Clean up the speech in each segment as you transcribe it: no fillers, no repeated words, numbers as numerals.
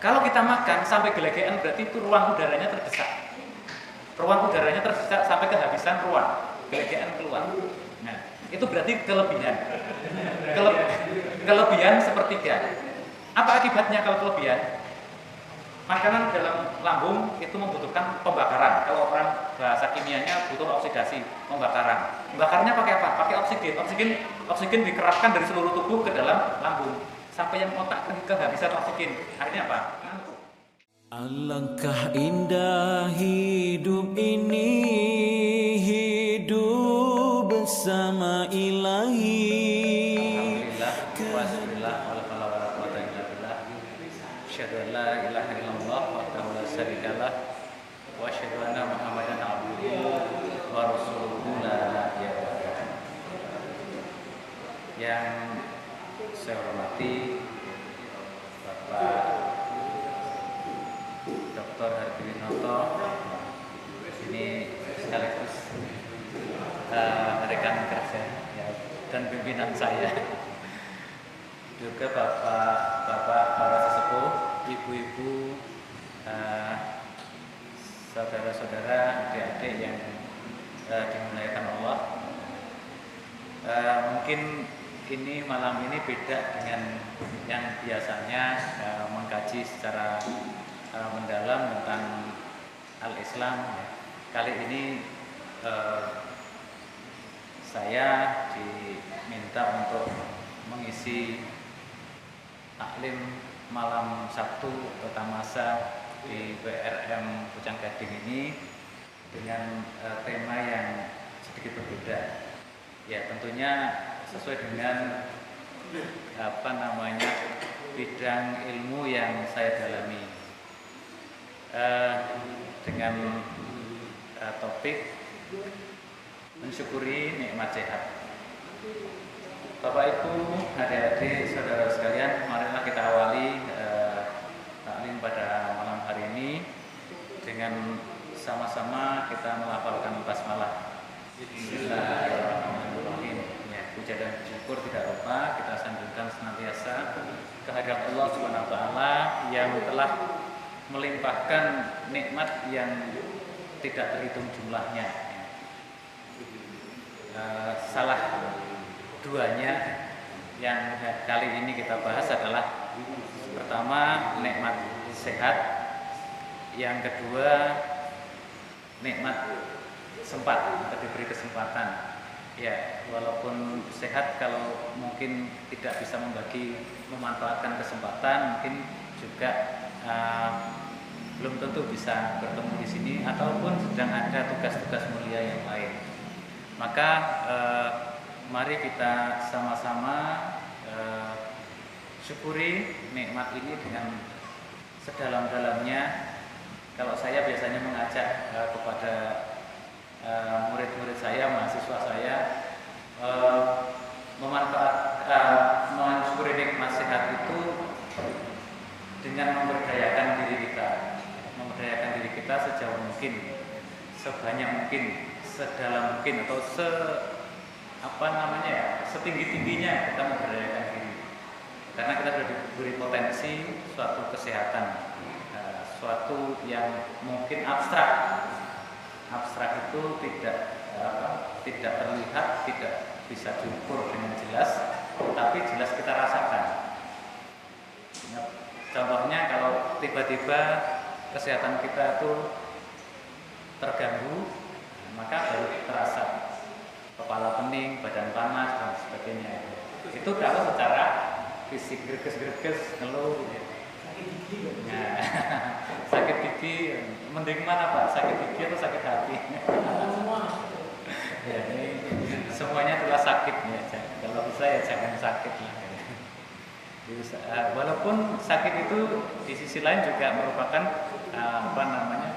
Kalau kita makan sampai gelegean berarti itu ruang udaranya terdesak. Ruang udaranya terdesak sampai kehabisan ruang, gelegean keluar. Nah, itu berarti kelebihan. Kelebihan sepertiga. Apa akibatnya kalau kelebihan? Makanan dalam lambung itu membutuhkan pembakaran. Kalau orang bahasa kimianya butuh oksidasi, pembakaran. Bakarnya pakai apa? Pakai oksigen. Oksigen dikerapkan dari seluruh tubuh ke dalam lambung sampai yang otak kehabisan oksigen. Akhirnya apa? Ngantuk. Alangkah indah hidup ini, hidup bersama Ilahi. Alhamdulillah, wala quwwata illa billah. Asyhadu an la ilaha illallah wahdahu la syarikalah wa asyhadu anna Muhammadan abduhu wa rasuluhu la nabiyya ba'dah. Yang saya hormati Bapak Dr. Hardwinoto, ini sekaligus rekan kerja ya, dan pimpinan saya, juga bapak para sesepuh, ibu-ibu, saudara-saudara, adik-adik yang dimuliakan Allah. Mungkin ini malam ini beda dengan yang biasanya mengkaji secara mendalam tentang Al-Islam. Kali ini saya diminta untuk mengisi taklim malam Sabtu Pertamasa di PRM Pucang Gading ini dengan tema yang sedikit berbeda. Ya, tentunya sesuai dengan bidang ilmu yang saya dalami. Dengan topik mensyukuri nikmat sehat. Bapak Ibu, adik-adik, saudara sekalian, marilah kita awali taklim pada malam hari ini dengan sama-sama kita melafalkan basmalah. Bismillahirrahmanirrahim. Ya, puja dan syukur tidak lupa kita sanjungkan senantiasa kehadirat Allah Subhanahu wa taala yang telah melimpahkan nikmat yang tidak terhitung jumlahnya. Salah duanya yang kali ini kita bahas adalah pertama nikmat sehat, yang kedua nikmat sempat atau diberi kesempatan. Ya, walaupun sehat, kalau mungkin tidak bisa memanfaatkan kesempatan, mungkin juga belum tentu bisa bertemu di sini ataupun sedang ada tugas-tugas mulia yang lain. Maka mari kita sama-sama syukuri nikmat ini dengan sedalam-dalamnya. Kalau saya biasanya mengajak kepada murid-murid saya, mahasiswa saya, mensyukuri nikmat sehat itu dengan memberdayakan diri kita sejauh mungkin, sebanyak mungkin, sedalam mungkin, atau setinggi-tingginya kita memberdayakan diri. Karena kita sudah diberi potensi suatu kesehatan, suatu yang mungkin abstrak itu tidak terlihat, tidak bisa diukur dengan jelas, tapi jelas kita rasakan. Contohnya kalau tiba-tiba kesehatan kita itu terganggu, maka baru terasa kepala pening, badan panas dan sebagainya. Itu kalau secara fisik, greges-greges, ngeluh. Nah, sakit gigi, mending mana Pak? Sakit gigi atau sakit hati? Ya, ini semuanya adalah sakit ya. Kalau bisa ya jangan sakit lah. Walaupun sakit itu di sisi lain juga merupakan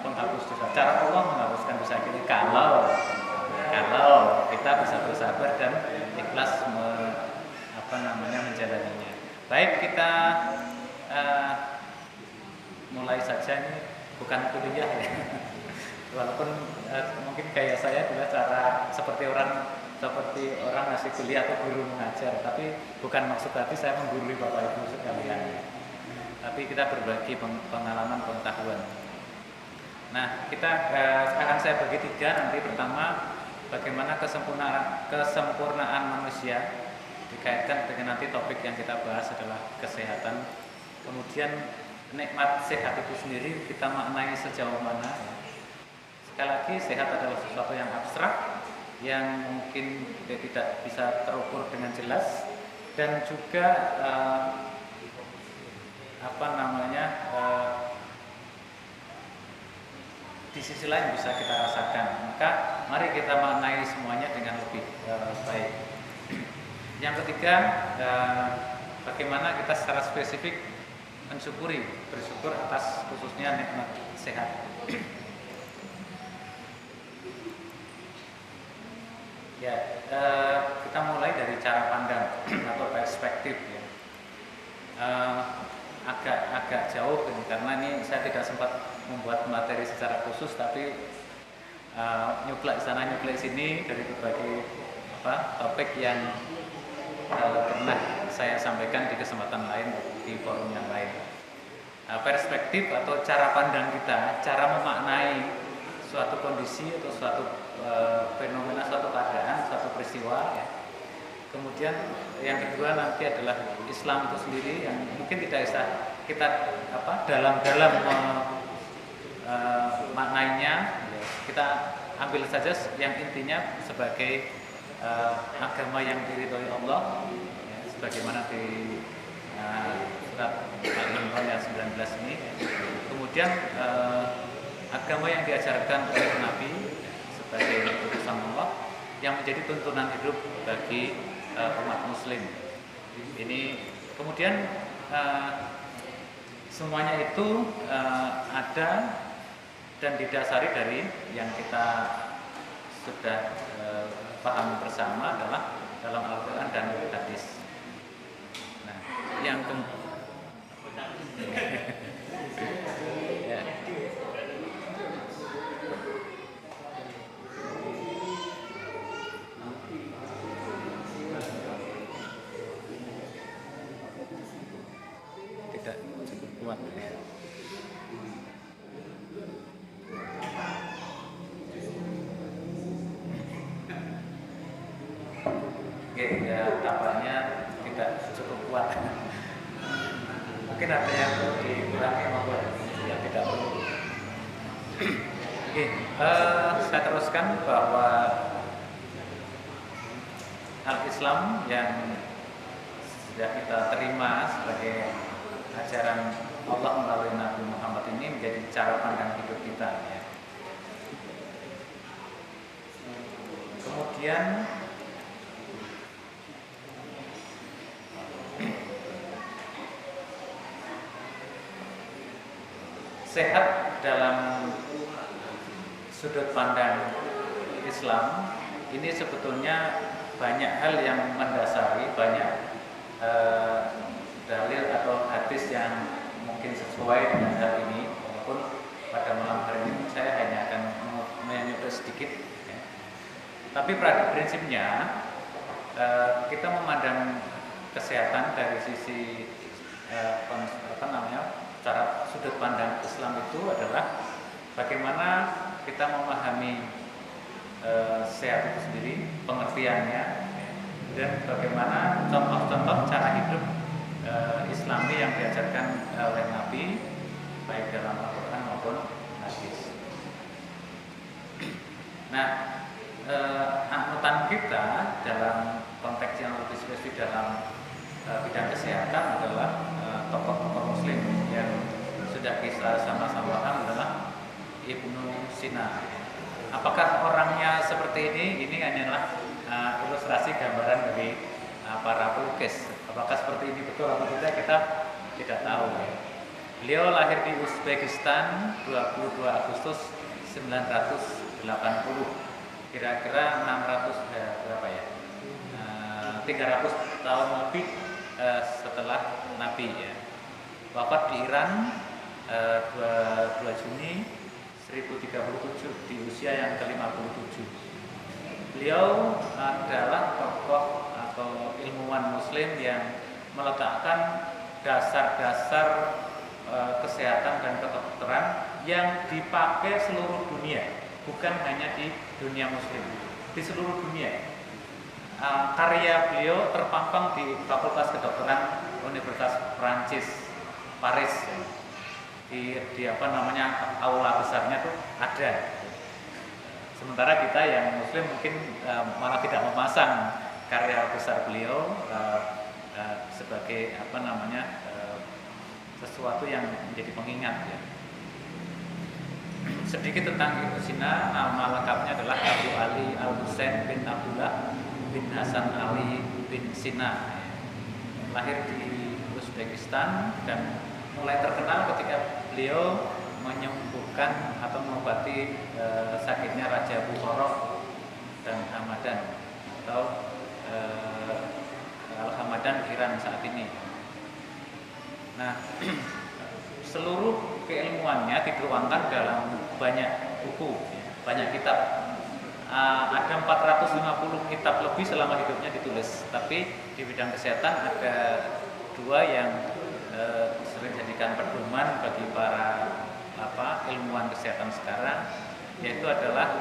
penghapus dosa. Cara Allah menghapuskan dosa kita kalau kita bisa bersabar dan ikhlas menjalaninya. Baik, kita mulai saja. Ini bukan kuliah ya. Walaupun mungkin gaya saya adalah cara seperti orang ngasih kuliah atau guru mengajar, tapi bukan maksud hati saya menggurui Bapak Ibu sekalian. tapi kita berbagi pengalaman pengetahuan. Nah, kita akan saya bagi 3 nanti. Pertama, bagaimana kesempurnaan manusia dikaitkan dengan nanti topik yang kita bahas adalah kesehatan. Kemudian nikmat sehat itu sendiri kita maknai sejauh mana. Sekali lagi, sehat adalah sesuatu yang abstrak yang mungkin tidak bisa terukur dengan jelas, dan juga di sisi lain bisa kita rasakan. Maka mari kita maknai semuanya dengan lebih baik. Yang ketiga, bagaimana kita secara spesifik bersyukur atas khususnya nikmat sehat. Ya, kita mulai dari cara pandang atau perspektif ya. Agak jauh karena ini saya tidak sempat membuat materi secara khusus, tapi nyuplak sana nyuplak sini dari berbagai topik yang pernah saya sampaikan di kesempatan lain di forum yang lain. Perspektif atau cara pandang kita, cara memaknai suatu kondisi atau suatu fenomena, suatu keadaan, suatu peristiwa ya. Kemudian yang kedua nanti adalah Islam itu sendiri yang mungkin tidak bisa kita dalam-dalam maknanya ya. Kita ambil saja yang intinya sebagai agama yang diridhoi Allah ya, sebagaimana di surat Al-Imran ayat 19 ini. Kemudian agama yang diajarkan oleh Nabi sebagai utusan Allah yang menjadi tuntunan hidup bagi umat muslim. Ini kemudian semuanya itu ada dan didasari dari yang kita sudah pahami bersama adalah dalam Al-Quran dan hadis. Nah, yang ya. Tidak cukup kuat ya. Oke, ya tampaknya tidak cukup kuat. Mungkin ada yang perlu dikurangi maupun yang tidak perlu. Oke, saya teruskan bahwa Al-Islam yang sudah kita terima sebagai ajaran Allah melalui Nabi Muhammad ini menjadi cara pandang hidup kita ya. Kemudian sehat dalam sudut pandang Islam ini sebetulnya banyak hal yang mendasari, banyak dalil atau hadis yang mungkin sesuai dengan hal ini. Walaupun pada malam hari ini saya hanya akan menyebut sedikit ya. Tapi pada prinsipnya kita memandang kesehatan dari sisi cara sudut pandang Islam itu adalah bagaimana kita memahami sehat itu sendiri, pengertiannya, dan bagaimana contoh-contoh cara hidup Islami yang diajarkan oleh Nabi baik dalam Al-Quran maupun hadis. Nah, anutan kita dalam konteks yang lebih spesifik dalam bidang kesehatan adalah tokoh-tokoh Muslim yang sudah kita sama-sama paham adalah Ibnu Sina. Apakah orangnya seperti ini? Ini hanyalah ilustrasi gambaran dari para pelukis. Apakah seperti ini betul atau tidak kita tidak tahu. Beliau lahir di Uzbekistan 22 Agustus 980. Kira-kira 300 tahun lebih setelah Nabi ya. Wafat di Iran 2 Juni 1037 di usia yang ke-57. Beliau adalah tokoh atau ilmuwan Muslim yang meletakkan dasar-dasar kesehatan dan kedokteran yang dipakai seluruh dunia, bukan hanya di dunia muslim, di seluruh dunia. Karya beliau terpampang di Fakultas Kedokteran Universitas Prancis Paris, di apa namanya, aula besarnya tuh ada. Sementara kita yang muslim mungkin malah tidak memasang karya besar beliau sebagai apa namanya, sesuatu yang menjadi pengingat ya. Sedikit tentang Ibnu Sina. Nama lengkapnya adalah Abu Ali Al-Husain bin Abdullah bin Hasan Ali bin Sina. Lahir di Uzbekistan dan mulai terkenal ketika beliau menyembuhkan atau mengobati sakitnya Raja Bukhara dan Hamadan atau Al-Hamadan Iran saat ini. Nah, seluruh keilmuannya dituangkan dalam banyak buku, banyak kitab. Ada 450 kitab lebih selama hidupnya ditulis. Tapi di bidang kesehatan ada dua yang sering dijadikan pedoman bagi para ilmuwan kesehatan sekarang, yaitu adalah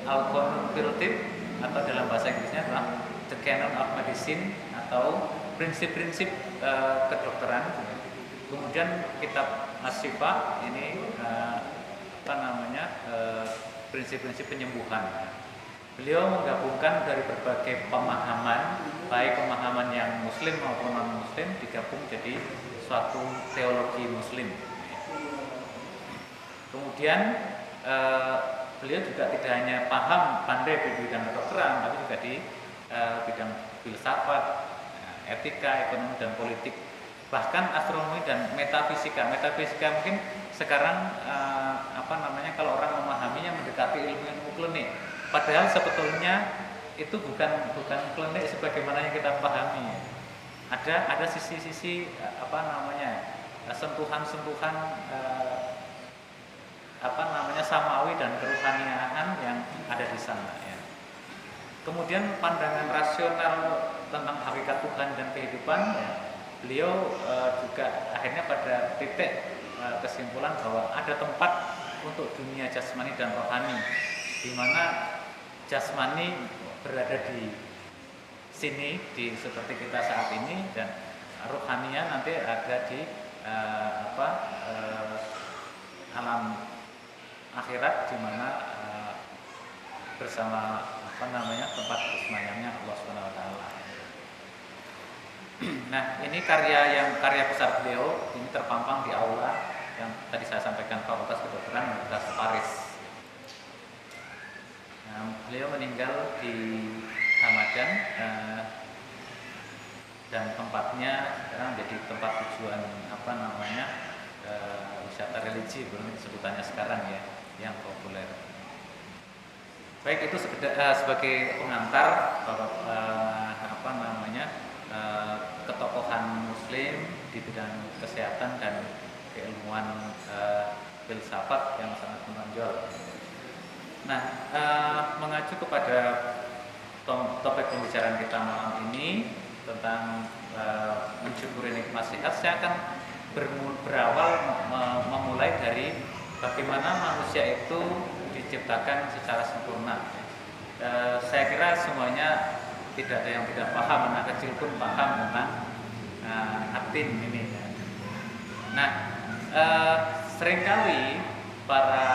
Al-Qanun fil Tibb, atau dalam bahasa Inggrisnya adalah The Canon of Medicine, atau prinsip-prinsip kedokteran. Kemudian kitab As-Syifa ini prinsip-prinsip penyembuhan. Beliau menggabungkan dari berbagai pemahaman, baik pemahaman yang muslim maupun non muslim, digabung jadi suatu teologi muslim. Kemudian beliau juga tidak hanya pandai di bidang kedokteran, tapi juga di bidang filsafat, etika, ekonomi dan politik, bahkan astronomi dan metafisika. Metafisika mungkin sekarang kalau orang memahaminya mendekati ilmu klinik, padahal sebetulnya itu bukan klinik sebagaimana yang kita pahami. Ada sisi-sisi sentuhan-sentuhan samawi dan keruhaniaan yang ada di sana ya. Kemudian pandangan rasional tentang hakikat Tuhan dan kehidupan ya, beliau juga akhirnya pada titik kesimpulan bahwa ada tempat untuk dunia jasmani dan rohani, di mana jasmani berada di sini seperti kita saat ini, dan rohania nanti ada di alam akhirat, di mana bersama tempat bersemayamnya Allah Subhanahu wa taala. Nah, ini karya besar beliau ini terpampang di aula yang tadi saya sampaikan, Fakultas Kedokteran Universitas Paris. Nah, beliau meninggal di Hamadan dan tempatnya sekarang jadi tempat tujuan wisata religi, belum sebutannya sekarang ya, yang populer. Baik, itu sebagai pengantar ketokohan muslim di bidang kesehatan dan keilmuan filsafat yang sangat menonjol. Nah, mengacu kepada topik pembicaraan kita malam ini tentang mensyukuri nikmat sehat, saya akan berawal memulai dari bagaimana manusia itu diciptakan secara sempurna. Saya kira semuanya tidak ada yang tidak paham, anak kecil pun paham tentang atin ini. Nah, seringkali para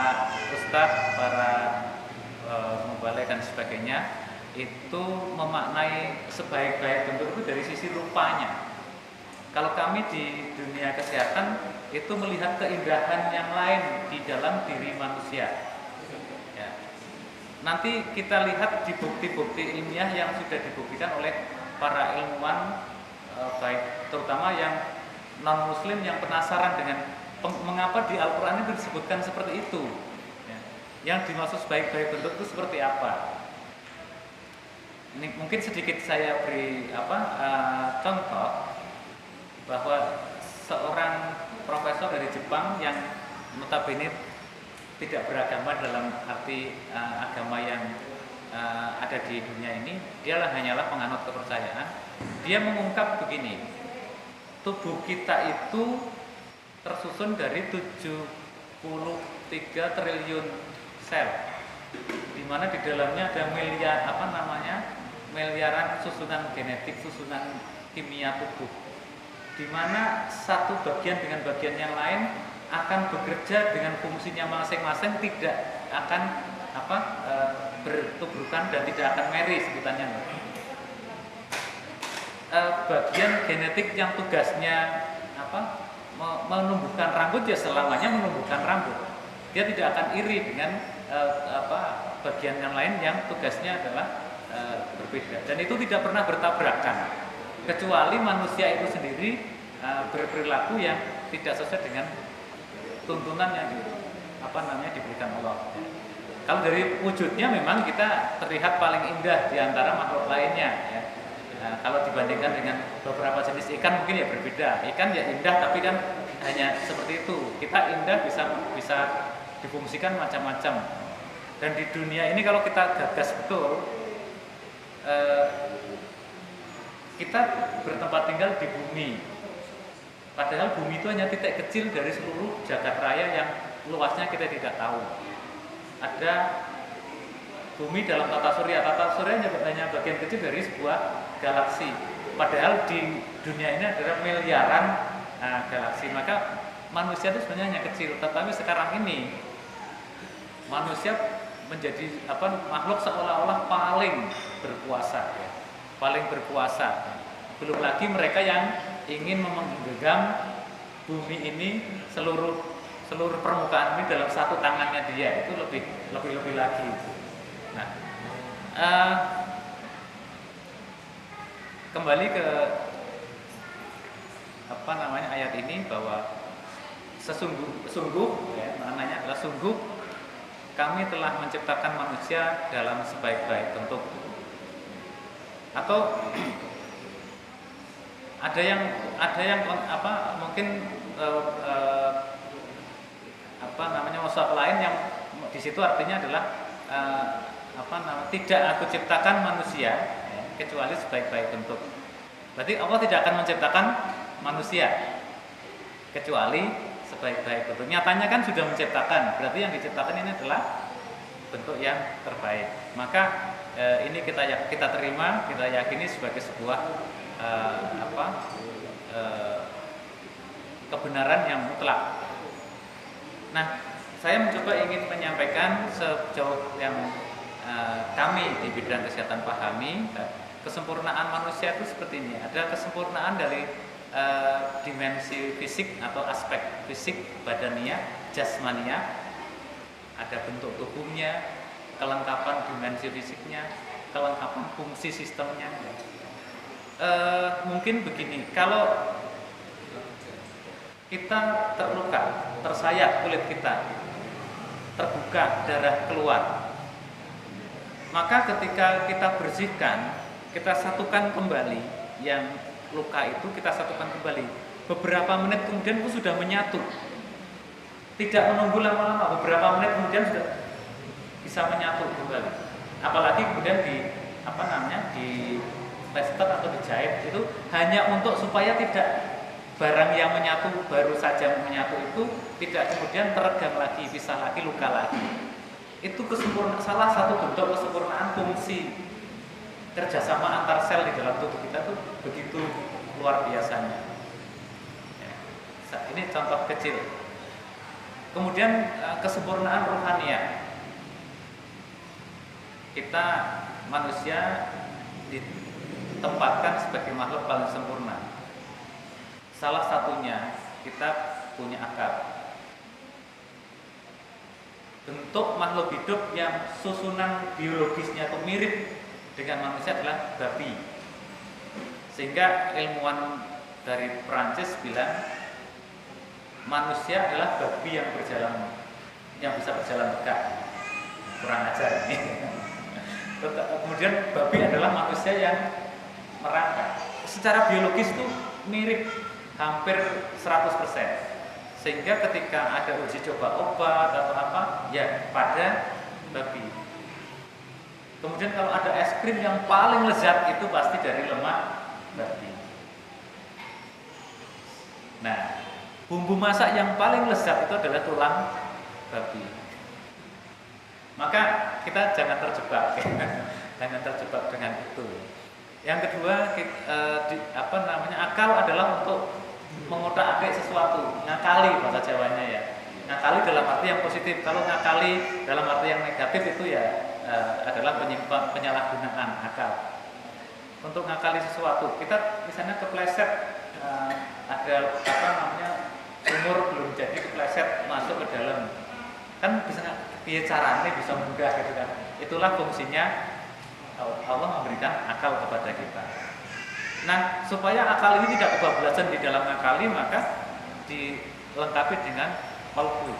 ustadz, para mubalek dan sebagainya itu memaknai sebaik-baik bentuk itu dari sisi rupanya. Kalau kami di dunia kesehatan itu melihat keindahan yang lain di dalam diri manusia. Ya. Nanti kita lihat di bukti-bukti ilmiah yang sudah dibuktikan oleh para ilmuwan, baik terutama yang non-muslim yang penasaran dengan mengapa di Al-Quran itu disebutkan seperti itu. Ya. Yang dimaksud sebaik-baik bentuk itu seperti apa? Ini mungkin sedikit saya beri contoh bahwa seorang profesor dari Jepang yang notabene tidak beragama dalam arti agama yang ada di dunia ini, dia hanyalah penganut kepercayaan. Dia mengungkap begini, tubuh kita itu tersusun dari 73 triliun sel, di mana di dalamnya ada miliaran susunan genetik, susunan kimia tubuh, di mana satu bagian dengan bagian yang lain akan bekerja dengan fungsinya masing-masing, tidak akan bertubrukan dan tidak akan meri sebutannya. Bagian genetik yang tugasnya menumbuhkan rambut, ya selamanya menumbuhkan rambut. Dia tidak akan iri dengan bagian yang lain yang tugasnya adalah berbeda, dan itu tidak pernah bertabrakan, kecuali manusia itu sendiri berperilaku yang tidak sesuai dengan tuntunan yang diberikan Allah. Kalau dari wujudnya memang kita terlihat paling indah di antara makhluk lainnya, ya. Kalau dibandingkan dengan beberapa jenis ikan mungkin ya berbeda. Ikan ya indah, tapi kan hanya seperti itu. Kita indah bisa difungsikan macam-macam. Dan di dunia ini kalau kita gagas betul, kita bertempat tinggal di bumi. Padahal bumi itu hanya titik kecil dari seluruh jagat raya yang luasnya kita tidak tahu. Ada bumi dalam tata surya. Tata surya hanya bagian kecil dari sebuah galaksi. Padahal di dunia ini adalah miliaran galaksi. Maka manusia itu sebenarnya hanya kecil. Tetapi sekarang ini manusia menjadi makhluk seolah-olah paling berkuasa, ya. Paling berkuasa. Belum lagi mereka yang ingin menggenggam bumi ini, seluruh permukaan ini dalam satu tangannya dia, itu lebih lagi. Nah, kembali ke ayat ini, bahwa sungguh ya, maknanya adalah sungguh kami telah menciptakan manusia dalam sebaik-baik bentuk. Atau ada yang mungkin wasaf lain yang di situ artinya adalah tidak aku ciptakan manusia, ya, kecuali sebaik-baik bentuk. Berarti Allah tidak akan menciptakan manusia kecuali sebaik-baik bentuk. Nyatanya kan sudah menciptakan, berarti yang diciptakan ini adalah bentuk yang terbaik. Maka ini kita terima, kita yakini sebagai sebuah kebenaran yang mutlak. Nah, saya mencoba ingin menyampaikan sejauh yang kami di bidang kesehatan pahami, kesempurnaan manusia itu seperti ini. Ada kesempurnaan dari dimensi fisik atau aspek fisik badania, jasmania, ada bentuk tubuhnya, kelengkapan dimensi fisiknya, kelengkapan fungsi sistemnya. Mungkin begini, kalau kita terluka, tersayat kulit kita, terbuka, darah keluar, maka ketika kita bersihkan, kita satukan kembali yang luka itu, kita satukan kembali. Beberapa menit kemudian itu sudah menyatu. Tidak menunggu lama-lama, beberapa menit kemudian sudah bisa menyatu kembali. Apalagi kemudian di plaster atau dijahit, itu hanya untuk supaya tidak barang yang menyatu baru saja menyatu itu tidak kemudian teregang lagi, pisah lagi, luka lagi. Itu salah satu bentuk kesempurnaan fungsi kerjasama antar sel di dalam tubuh kita tuh begitu luar biasanya. Ya, ini contoh kecil. Kemudian kesempurnaan rohaniah. Kita manusia ditempatkan sebagai makhluk paling sempurna. Salah satunya kita punya akal. Bentuk makhluk hidup yang susunan biologisnya itu mirip dengan manusia adalah babi. Sehingga ilmuwan dari Perancis bilang manusia adalah babi yang bisa berjalan tegak. Kurang ajar ini. Kemudian babi adalah manusia yang merangkak. Secara biologis itu mirip hampir 100%. Sehingga ketika ada uji coba obat atau apa, ya pada babi. Kemudian kalau ada es krim yang paling lezat itu pasti dari lemak babi. Nah, bumbu masak yang paling lezat itu adalah tulang babi. Maka kita jangan terjebak, jangan terjebak dengan itu. Yang kedua, akal adalah untuk mengotak-atik sesuatu, ngakali bahasa Jawanya ya. Ngakali dalam arti yang positif. Kalau ngakali dalam arti yang negatif itu ya adalah penyalahgunaan akal. Untuk ngakali sesuatu, kita misalnya kepleset, ada sumur belum jadi kepleset masuk ke dalam, kan bisa caranya bisa mudah gitu kan. Itulah fungsinya Allah memberikan akal kepada kita. Nah, supaya akal ini tidak kebablasan di dalam ngakali, maka dilengkapi dengan qalbu,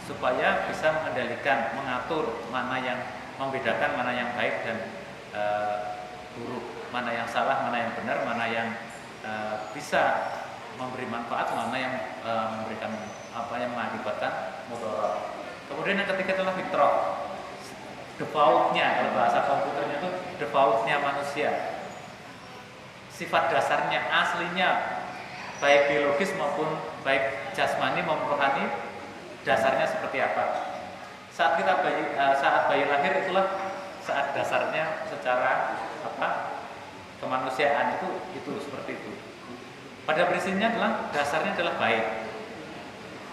supaya bisa mengendalikan, mengatur mana yang membedakan mana yang baik dan buruk, mana yang salah, mana yang benar, mana yang bisa memberi manfaat, mana yang memberikan yang mengakibatkan mudarat. Kemudian yang ketiga adalah fitrah, defaultnya, kalau bahasa komputernya itu defaultnya manusia, sifat dasarnya, aslinya, baik biologis maupun baik jasmani maupun rohani, dasarnya seperti apa. Saat bayi lahir itulah saat dasarnya secara kemanusiaan itu seperti itu. Pada prinsipnya dasarnya adalah baik.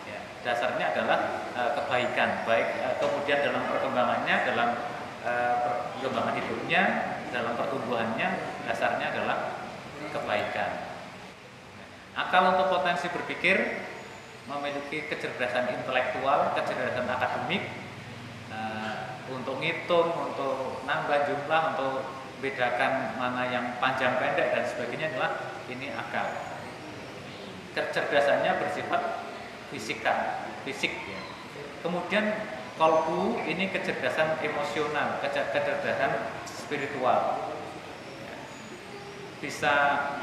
Ya, dasarnya adalah kebaikan, baik kemudian dalam perkembangannya, dalam perkembangan hidupnya, dalam pertumbuhannya, dasarnya adalah kebaikan. Akal untuk potensi berpikir, memiliki kecerdasan intelektual, kecerdasan akademik, untuk ngitung, untuk nambah jumlah, untuk bedakan mana yang panjang pendek dan sebagainya adalah ini akal. Kecerdasannya bersifat fisik ya. Kemudian qalbu ini kecerdasan emosional, kecerdasan spiritual. Bisa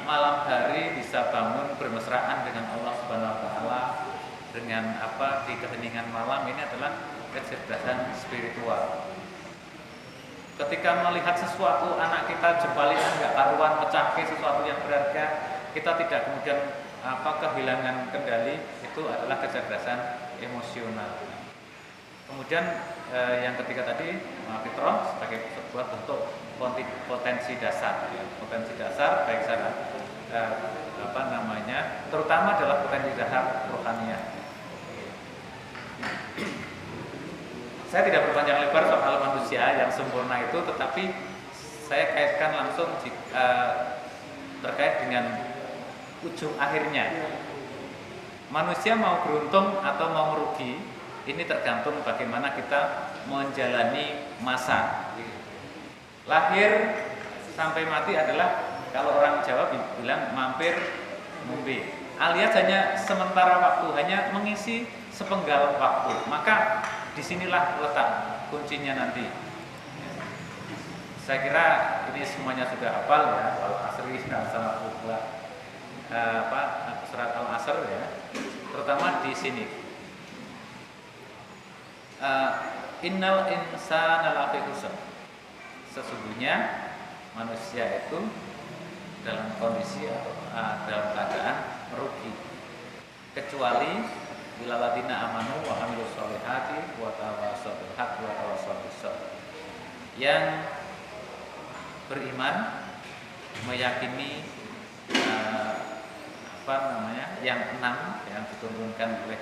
malam hari bisa bangun bermesraan dengan Allah Subhanahu wa taala dengan di keheningan malam, ini adalah kecerdasan spiritual. Ketika melihat sesuatu, anak kita jempalinan nggak karuan, pecahke sesuatu yang berharga, kita tidak kemudian kehilangan kendali, itu adalah kecerdasan emosional. Kemudian yang ketiga tadi fitrah sebagai sebuah bentuk potensi dasar, ya. Potensi dasar baik secara terutama adalah potensi dasar rohaniah. Saya tidak berpanjang lebar soal manusia yang sempurna itu, tetapi saya kaitkan langsung terkait dengan ujung akhirnya. Manusia mau beruntung atau mau merugi, ini tergantung bagaimana kita menjalani masa. Lahir sampai mati adalah, kalau orang Jawa bilang mampir ngombe, alias hanya sementara waktu, hanya mengisi sepenggal waktu. Maka disinilah letak kuncinya nanti. Saya kira ini semuanya sudah hafal ya, Al-Asri sama surat Al-Asr ya, terutama di sini. Innal insana lafi khusr. Sesungguhnya manusia itu dalam kondisi atau dalam keadaan merugi, kecuali ilaladina amanu wa amilus solihati wa tawassaw bil haqq wa tawassaw bis sabr, yang beriman, meyakini yang 6 yang diturunkan oleh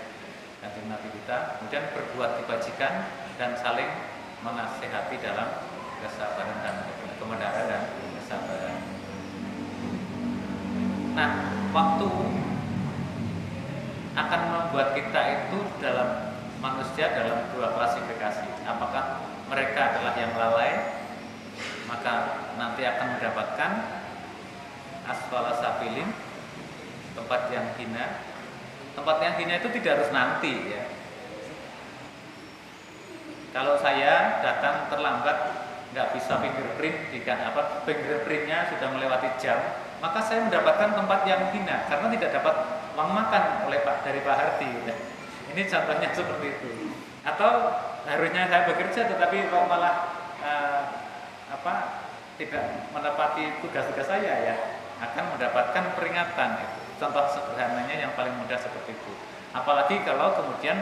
Kanjeng Nabi kita, kemudian berbuat kebajikan dan saling menasihati dalam kesabaran dan kebenaran dan kesabaran. Nah, waktu akan membuat kita itu dalam manusia dalam dua klasifikasi. Apakah mereka adalah yang lalai, maka nanti akan mendapatkan asfala safilin, tempat yang hina. Tempat yang hina itu tidak harus nanti ya. Kalau saya datang terlambat, nggak bisa fingerprint, fingerprintnya sudah melewati jam, maka saya mendapatkan tempat yang hina karena tidak dapat uang makan dari Pak Harti. Ya. Ini contohnya seperti itu. Atau harusnya saya bekerja tetapi kok malah tidak menepati tugas-tugas saya, ya akan mendapatkan peringatan itu. contoh sederhananya yang paling mudah seperti itu. Apalagi kalau kemudian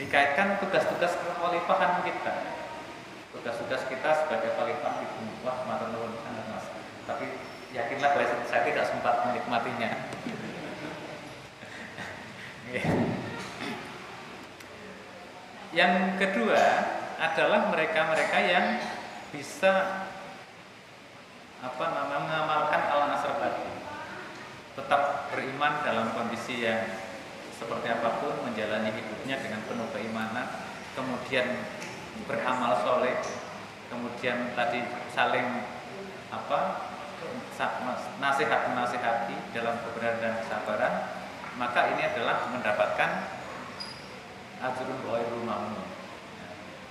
dikaitkan tugas-tugas kewalifahan kita, tugas-tugas kita sebagai khalifah itu. Wah, matur nuwun sangat Mas. Tapi yakinlah bahwa saya tidak sempat menikmatinya. Yang kedua adalah mereka-mereka yang bisa mengamalkan al-nasr tadi, tetap beriman dalam kondisi yang seperti apapun, menjalani hidupnya dengan penuh keimanan, kemudian beramal soleh, kemudian tadi saling nasihat menasihati dalam kebenaran dan kesabaran, maka ini adalah mendapatkan ajrun ghairu mamnun,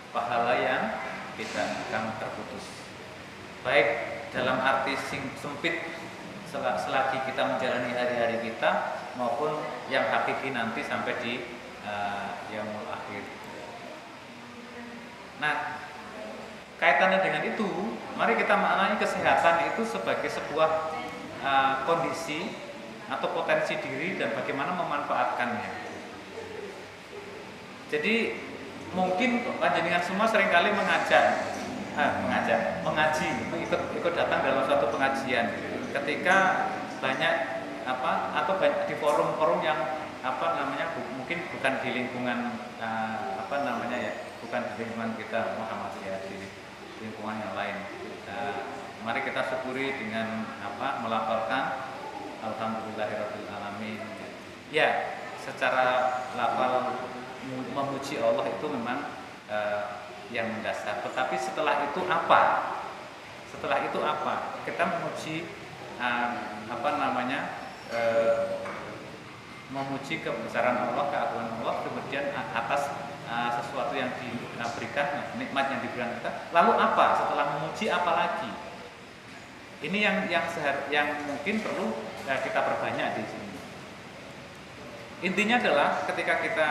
pahala yang tidak akan terputus, baik dalam arti sempit selagi kita menjalani hari-hari kita, maupun yang hakiki nanti sampai di yaumul akhir. Nah, kaitannya dengan itu, mari kita maknai kesehatan itu sebagai sebuah kondisi atau potensi diri dan bagaimana memanfaatkannya. Jadi mungkin panjenengan semua seringkali mengaji, ikut datang dalam suatu pengajian. Ketika banyak di forum-forum yang mungkin bukan di lingkungan bukan di lingkungan kita Muhammadiyah, di lingkungan yang lain. Mari kita syukuri dengan melafalkan alhamdulillahirabbil alamin. Ya, secara lafal memuji Allah itu memang yang mendasar. Tetapi setelah itu apa? Setelah itu apa? Kita memuji memuji kebesaran Allah, keagungan Allah, kemudian atas sesuatu yang diberikan, nikmat yang diberikan kita. Lalu apa? Setelah memuji apa lagi? Ini yang mungkin perlu kita perbanyak di sini. Intinya adalah ketika kita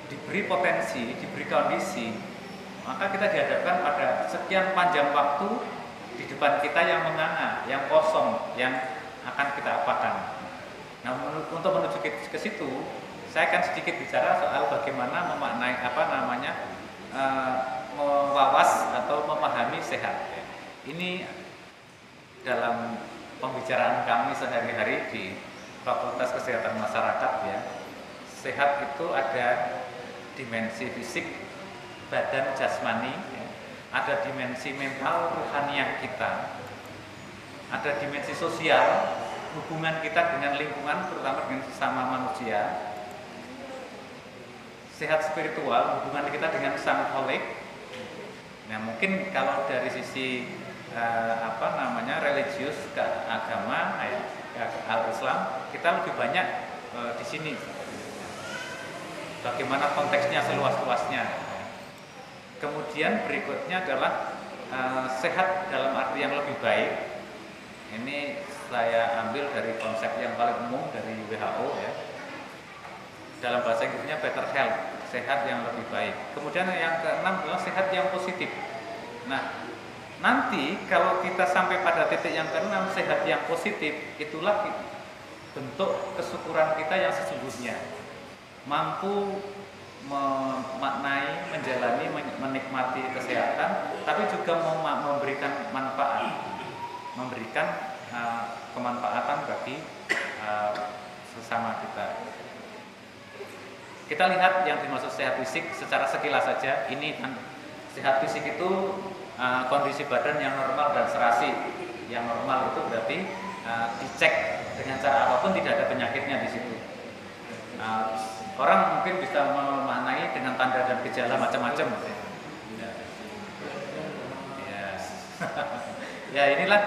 diberi potensi, diberi kondisi, maka kita dihadapkan pada sekian panjang waktu di depan kita yang menganga, yang kosong, yang akan kita apakan. Nah, untuk menuju ke situ, saya akan sedikit bicara soal bagaimana memaknai mewawas atau memahami sehat. Ini dalam pembicaraan kami sehari-hari di Fakultas Kesehatan Masyarakat, ya. Sehat itu ada dimensi fisik, badan jasmani, ya. Ada dimensi mental rohaniah kita, ada dimensi sosial, hubungan kita dengan lingkungan, terutama dengan sesama manusia. Sehat spiritual, hubungan kita dengan sang Khalik. Nah, mungkin kalau dari sisi religius ke agama, al-Islam, kita lebih banyak di sini. Bagaimana konteksnya seluas-luasnya. Kemudian berikutnya adalah sehat dalam arti yang lebih baik. Ini saya ambil dari konsep yang paling umum dari WHO, ya. Dalam bahasa Inggrisnya better health, sehat yang lebih baik. Kemudian yang keenam adalah sehat yang positif. Nah, nanti kalau kita sampai pada titik yang keenam, sehat yang positif, itulah bentuk kesyukuran kita yang sesungguhnya. Mampu memaknai, menjalani, menikmati kesehatan, tapi juga memberikan manfaat, memberikan kemanfaatan bagi sesama kita. Kita lihat yang dimaksud sehat fisik secara sekilas saja. Ini kan sehat fisik itu kondisi badan yang normal dan serasi. Yang normal itu berarti dicek dengan cara apapun tidak ada penyakitnya di situ. Orang mungkin bisa memaknai dengan tanda dan gejala macam-macam. Ya, inilah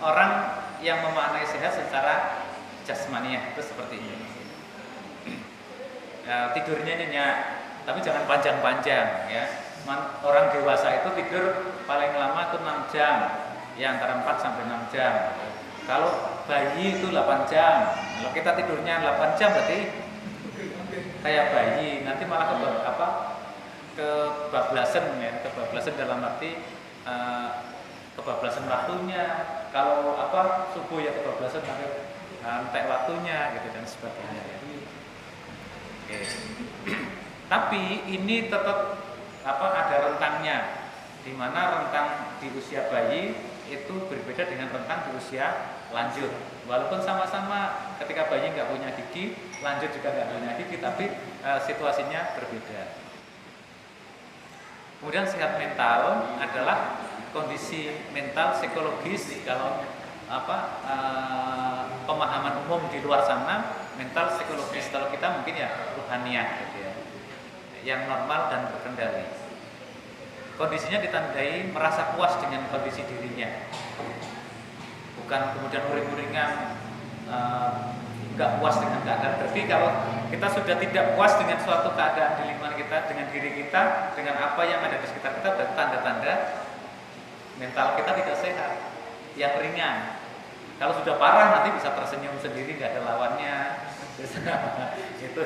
orang yang memaknai sehat secara jasmaniah itu seperti ini. Tidurnya nyenyak, tapi jangan panjang-panjang, ya. Orang dewasa itu tidur paling lama itu 6 jam, ya antara 4 sampai 6 jam. Kalau bayi itu 8 jam. Kalau kita tidurnya 8 jam berarti kayak bayi, nanti malah kebablasan, ya. Kebablasan dalam arti kebablasan waktunya, kalau subuh ya kebablasan sampai entek waktunya gitu dan sebagainya ya. Oke. Tapi ini tetap ada rentangnya, di mana rentang di usia bayi itu berbeda dengan rentang di usia lanjut. Walaupun sama-sama ketika bayi nggak punya gigi, lanjut juga nggak punya gigi, tapi situasinya berbeda. Kemudian sehat mental adalah kondisi mental psikologis. Kalau pemahaman umum di luar sana, mental psikologis, kalau kita mungkin ya ruhaniah gitu ya, yang normal dan terkendali. Kondisinya ditandai merasa puas dengan kondisi dirinya, bukan kemudian uring-uringan nggak puas dengan keadaan. Berarti kalau kita sudah tidak puas dengan suatu keadaan di lingkungan kita, dengan diri kita, dengan apa yang ada di sekitar kita, berarti tanda-tanda mental kita tidak sehat, yang ringan. Kalau sudah parah nanti bisa tersenyum sendiri, nggak ada lawannya. Itu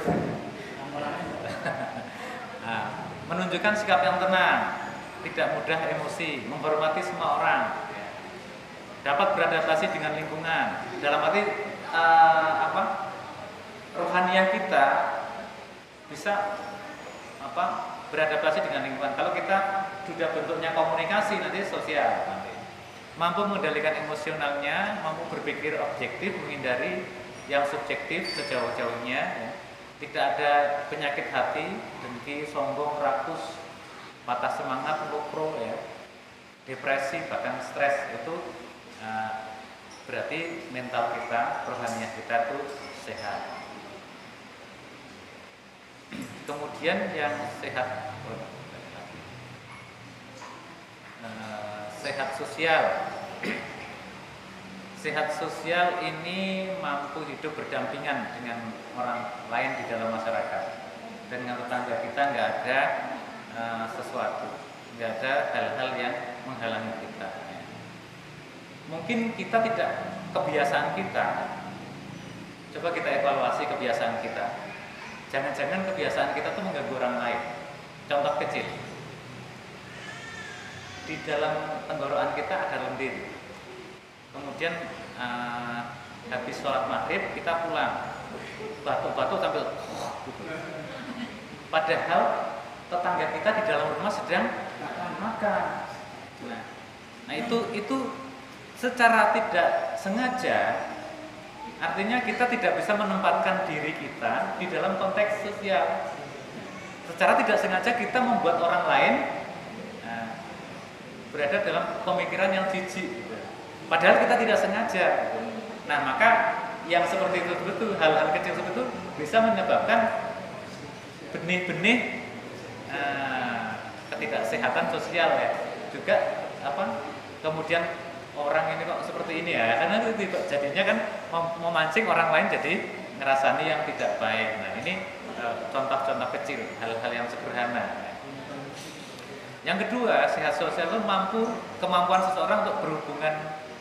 menunjukkan sikap yang tenang, tidak mudah emosi, menghormati semua orang, dapat beradaptasi dengan lingkungan. Dalam arti rohaniah kita bisa beradaptasi dengan lingkungan. Kalau kita sudah bentuknya komunikasi, nanti sosial, mampu mengendalikan emosionalnya, mampu berpikir objektif, menghindari yang subjektif sejauh-jauhnya, ya. Tidak ada penyakit hati, dengki, sombong, rakus, patah semangat, lupro, ya, depresi, bahkan stres. Itu berarti mental kita, rohaniah kita itu sehat. Kemudian yang sehat sosial. Sehat sosial ini mampu hidup berdampingan dengan orang lain di dalam masyarakat. Dengan tetangga kita nggak ada sesuatu, nggak ada hal-hal yang menghalangi kita. Mungkin kita tidak, kebiasaan kita, coba kita evaluasi kebiasaan kita. Jangan-jangan kebiasaan kita tuh mengganggu orang lain. Contoh kecil, di dalam tenggorokan kita ada lendir. Kemudian habis sholat maghrib kita pulang, batuk-batuk sambil padahal tetangga kita di dalam rumah sedang makan. Nah itu secara tidak sengaja, artinya kita tidak bisa menempatkan diri kita di dalam konteks sosial. Secara tidak sengaja kita membuat orang lain berada dalam pemikiran yang jijik, padahal kita tidak sengaja. Nah, maka yang seperti itu, hal-hal kecil seperti itu bisa menyebabkan benih-benih ketidaksehatan sosial, ya. Juga kemudian orang ini kok seperti ini ya, karena itu jadinya kan memancing orang lain jadi ngerasani yang tidak baik. Nah, ini contoh-contoh kecil, hal-hal yang sederhana. Yang kedua, sehat sosial itu kemampuan seseorang untuk berhubungan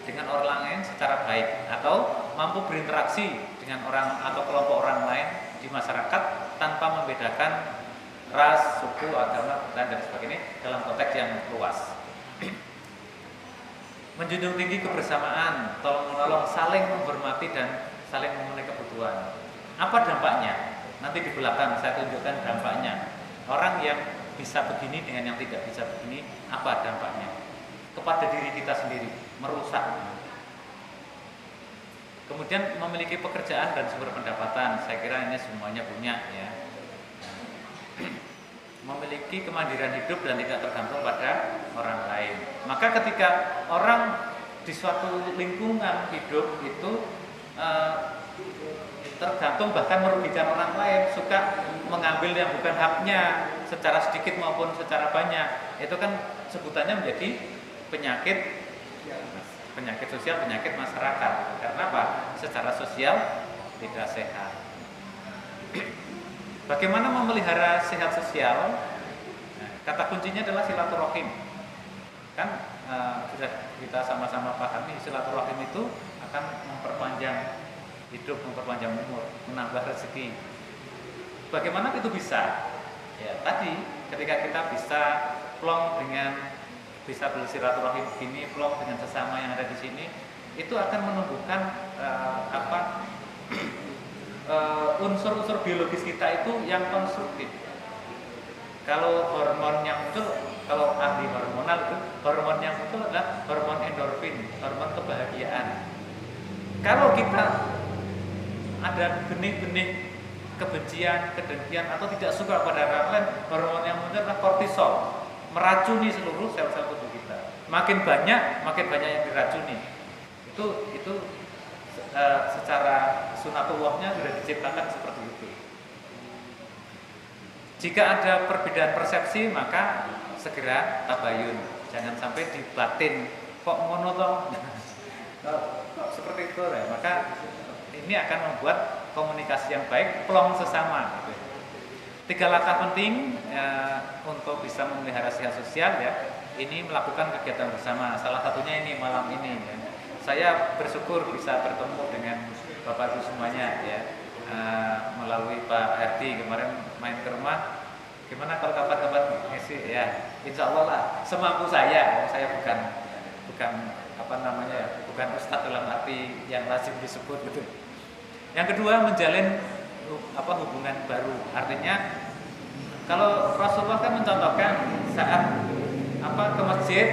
dengan orang lain secara baik, atau mampu berinteraksi dengan orang atau kelompok orang lain di masyarakat tanpa membedakan ras, suku, agama, dan sebagainya dalam konteks yang luas. Menjunjung tinggi kebersamaan, tolong-menolong, saling menghormati dan saling memenuhi kebutuhan. Apa dampaknya? Nanti di belakang saya tunjukkan dampaknya. Orang yang bisa begini dengan yang tidak bisa begini, apa dampaknya kepada diri kita sendiri? Merusak. Kemudian memiliki pekerjaan dan sumber pendapatan, saya kira ini semuanya punya, ya. Memiliki kemandirian hidup dan tidak tergantung pada orang lain. Maka ketika orang di suatu lingkungan hidup itu tergantung, bahkan merugikan orang lain, suka mengambil yang bukan haknya secara sedikit maupun secara banyak, itu kan sebutannya menjadi penyakit sosial, penyakit masyarakat. Karena apa? Secara sosial tidak sehat. Bagaimana memelihara sehat sosial? Nah, kata kuncinya adalah silaturahim. Kan sudah kita sama-sama pahami, silaturahim itu akan memperpanjang hidup, memperpanjang umur, menambah rezeki. Bagaimana itu bisa? Ya, tadi ketika kita bisa plong dengan bisa bersilaturahim begini plong dengan sesama yang ada di sini, itu akan menumbuhkan unsur-unsur biologis kita itu yang konstruktif. Kalau hormon yang muncul, kalau ahli hormonal itu hormon yang muncul adalah hormon endorfin, hormon kebahagiaan. Kalau kita ada benih-benih kebencian, kedengkian atau tidak suka pada orang lain, hormon yang muncul adalah kortisol, meracuni seluruh sel-sel tubuh kita. Makin banyak yang diracuni. Itu secara sunatullahnya sudah diciptakan seperti itu. Jika ada perbedaan persepsi, maka segera tabayun. Jangan sampai dibatin kok ngono toh. Kok seperti itu ya. Maka ini akan membuat komunikasi yang baik, plong sesama gitu. 3 langkah penting untuk bisa memelihara sehat sosial ya. Ini melakukan kegiatan bersama. Salah satunya ini malam ini ya. Saya bersyukur bisa bertemu dengan Bapak Ibu semuanya ya. Melalui Pak Herdi kemarin main ke rumah. Gimana kalau kapan-kapan ngisi ya? Insya Allah lah semampu saya. Saya bukan bukan ustadz dalam arti yang lazim disebut gitu. Yang kedua, menjalin hubungan baru. Artinya kalau Rasulullah kan mencontohkan saat ke masjid,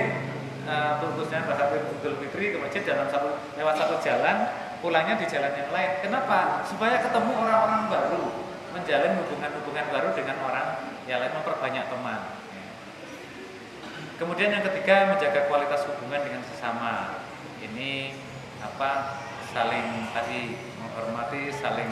khususnya pada Idul Fitri ke masjid lewat satu jalan, pulangnya di jalan yang lain. Kenapa? Supaya ketemu orang-orang baru, menjalin hubungan-hubungan baru dengan orang yang lain, memperbanyak teman. Kemudian yang ketiga, menjaga kualitas hubungan dengan sesama. Ini saling menghormati, saling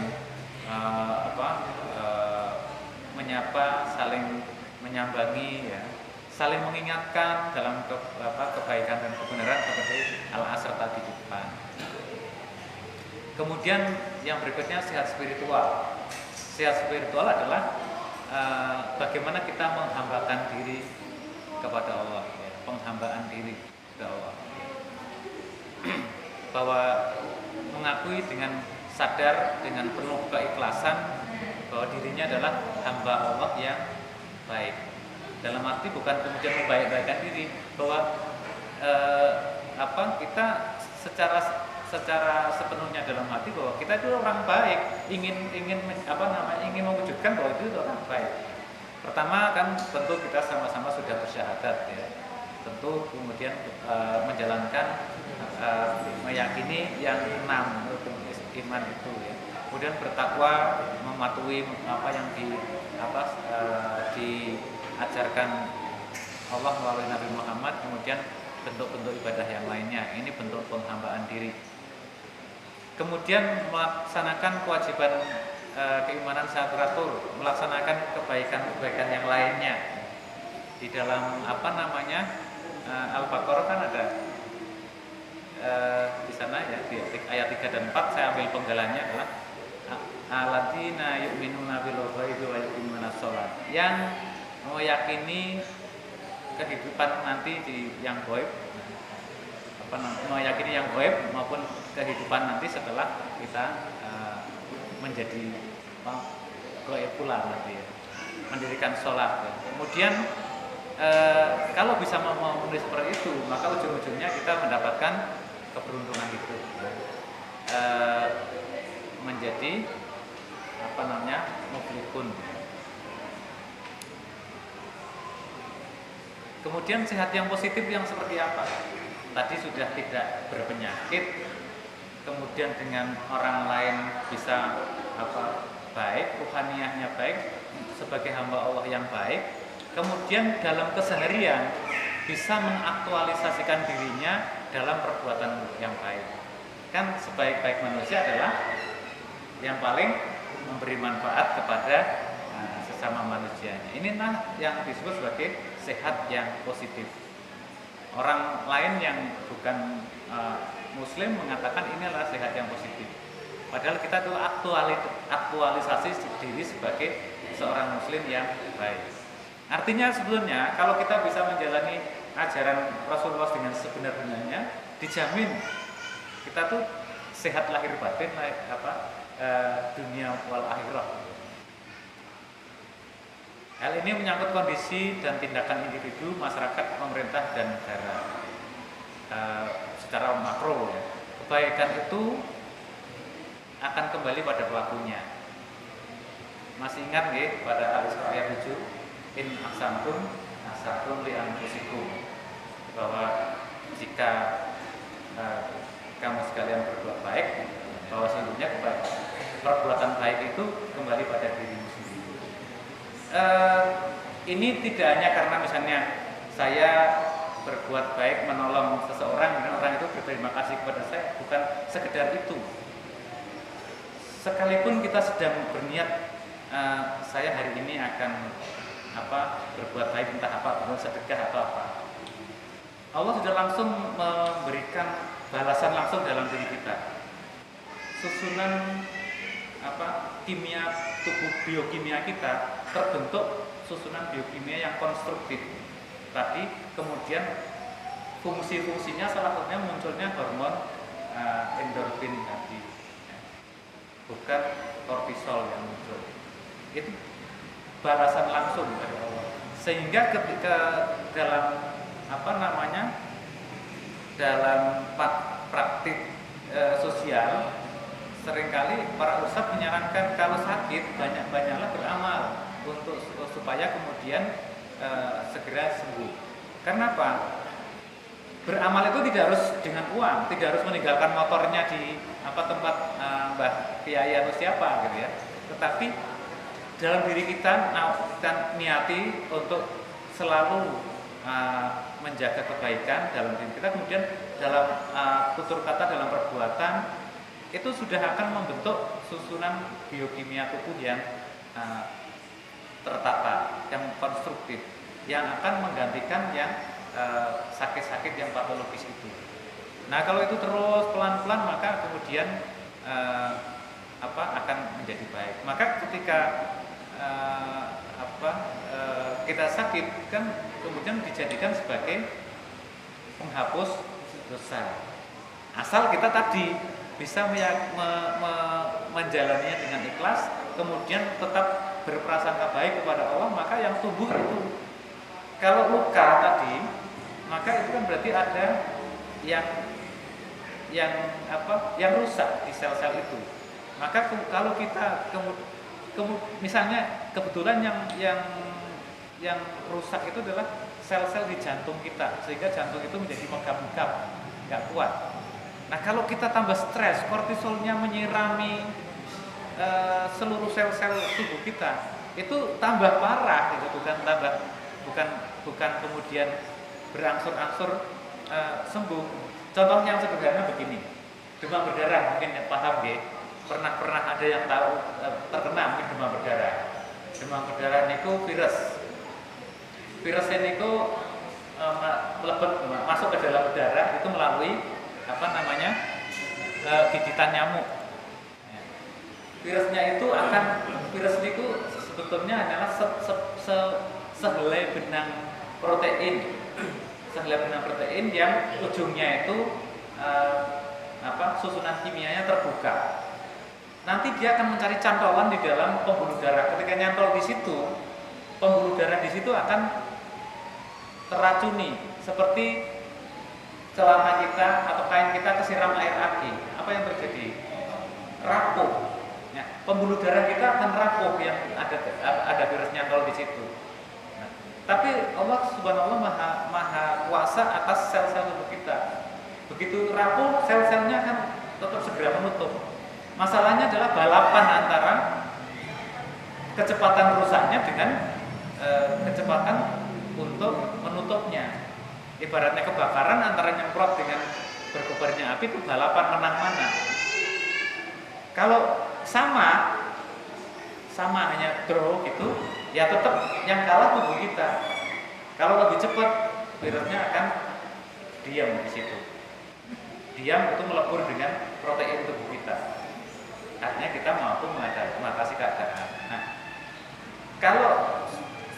menyapa, saling menyambangi ya. Saling mengingatkan dalam kebaikan dan kebenaran seperti al-asr tadi di depan. Kemudian yang berikutnya sehat spiritual. Sehat spiritual adalah bagaimana kita menghambakan diri kepada Allah, ya, penghambaan diri kepada Allah. Bahwa mengakui dengan sadar, dengan penuh keikhlasan bahwa dirinya adalah hamba Allah yang baik. Dalam arti bukan kemudian membaik-baikkan diri, bahwa kita secara sepenuhnya dalam hati bahwa kita itu orang baik, ingin mewujudkan bahwa itu orang baik. Pertama kan tentu kita sama-sama sudah bersyahadat ya, tentu kemudian menjalankan meyakini yang 6 iman itu ya, kemudian bertakwa, mematuhi apa yang diajarkan Allah melalui Nabi Muhammad, kemudian bentuk-bentuk ibadah yang lainnya. Ini bentuk penghambaan diri. Kemudian melaksanakan kewajiban keimanan secara teratur, melaksanakan kebaikan-kebaikan yang lainnya. Di dalam Al-Baqarah kan ada di sana ya, di ayat 3 dan 4 saya ambil penggalannya adalah alladzina yu'minuna bil ghaibi wa yuqimuna shalah, yang meyakini kehidupan nanti yang gaib, meyakini yang gaib maupun kehidupan nanti setelah kita menjadi gaib pula nanti ya, mendirikan sholat ya. Kemudian kalau bisa memenuhi seperti itu, maka ujung-ujungnya kita mendapatkan keberuntungan itu menjadi muflihun. Kemudian sehat yang positif yang seperti apa? Tadi sudah tidak berpenyakit, kemudian dengan orang lain bisa baik, ruhaniyahnya baik, sebagai hamba Allah yang baik. Kemudian dalam keseharian bisa mengaktualisasikan dirinya dalam perbuatan yang baik. Kan sebaik-baik manusia adalah yang paling memberi manfaat kepada sesama manusianya. Ini yang disebut sebagai sehat yang positif. Orang lain yang bukan Muslim mengatakan ini adalah sehat yang positif. Padahal kita tuh aktualisasi diri sebagai seorang Muslim yang baik. Artinya sebetulnya kalau kita bisa menjalani ajaran Rasulullah dengan sebenar-benarnya, dijamin kita tuh sehat lahir batin, dunia wal akhirah. Hal ini menyangkut kondisi dan tindakan individu, masyarakat, pemerintah, dan negara secara makro ya. Kebaikan itu akan kembali pada pelakunya. Masih ingat nggih pada Al-Isra ayat 7, in ahsantum ahsantum li anfusikum, bahwa jika kamu sekalian berbuat baik, bahwa sesungguhnya perbuatan baik itu kembali pada dirimu sendiri. Ini tidak hanya karena misalnya saya berbuat baik menolong seseorang dan orang itu berterima kasih kepada saya, bukan sekedar itu. Sekalipun kita sedang berniat saya hari ini akan berbuat baik, entah apa, berbuat sedekah atau apa, Allah sudah langsung memberikan balasan langsung dalam diri kita. Susunan kimia tubuh, biokimia kita terbentuk susunan biokimia yang konstruktif tadi, kemudian fungsi-fungsinya salah satunya munculnya hormon endorfin tadi, bukan kortisol yang muncul. Itu balasan langsung dari Allah. Sehingga ketika dalam dalam praktik sosial, seringkali para ustadz menyarankan kalau sakit banyak-banyaklah beramal untuk supaya kemudian segera sembuh. Karena apa? Beramal itu tidak harus dengan uang, tidak harus meninggalkan motornya di tempat Mbah Kiai atau siapa gitu ya. Tetapi dalam diri kita niati untuk selalu menjaga kebaikan dalam diri kita, kemudian dalam tutur kata, dalam perbuatan itu sudah akan membentuk susunan biokimia tubuh yang tertata, yang konstruktif, yang akan menggantikan yang sakit-sakit yang patologis itu. Nah, kalau itu terus pelan-pelan, maka kemudian akan menjadi baik. Maka ketika kita sakit kan kemudian dijadikan sebagai penghapus dosa. Asal kita tadi bisa menjalaninya dengan ikhlas, kemudian tetap berprasangka baik kepada Allah, maka yang tumbuh itu. Kalau luka tadi, maka itu kan berarti ada yang rusak di sel-sel itu. Maka kalau kita misalnya kebetulan yang rusak itu adalah sel-sel di jantung kita, sehingga jantung itu menjadi megap-megap, nggak kuat. Nah, kalau kita tambah stres, kortisolnya menyirami seluruh sel-sel tubuh kita, itu tambah parah, gitu. bukan kemudian berangsur-angsur sembuh. Contoh yang sederhana begini, demam berdarah, mungkin yang paham ya, pernah ada yang tahu terkena mungkin demam berdarah. Demam berdarah niku virus niku masuk ke dalam darah itu melalui gigitan nyamuk. Virus niku sebetulnya adalah sehelai benang protein yang ujungnya itu susunan kimianya terbuka. Nanti dia akan mencari cantolan di dalam pembuluh darah. Ketika nyantol di situ, pembuluh darah di situ akan teracuni, seperti celana kita atau kain kita kesiram air aki. Apa yang terjadi? Rapuh. Ya, pembuluh darah kita akan rapuh yang ada virus nyantol di situ. Nah, tapi Allah Subhanahu wa Ta'ala maha kuasa atas sel-sel tubuh kita. Begitu rapuh, sel-selnya akan tetap segera menutup. Masalahnya adalah balapan antara kecepatan rusaknya dengan kecepatan untuk menutupnya. Ibaratnya kebakaran antara nyemprot dengan berkobarnya api, itu balapan menang mana. Kalau sama hanya draw gitu, ya tetap yang kalah tubuh kita. Kalau lebih cepat, virusnya akan diam di situ. Diam itu melebur dengan protein tubuh kita. Artinya kita mampu mengatasi keadaan. Nah, kalau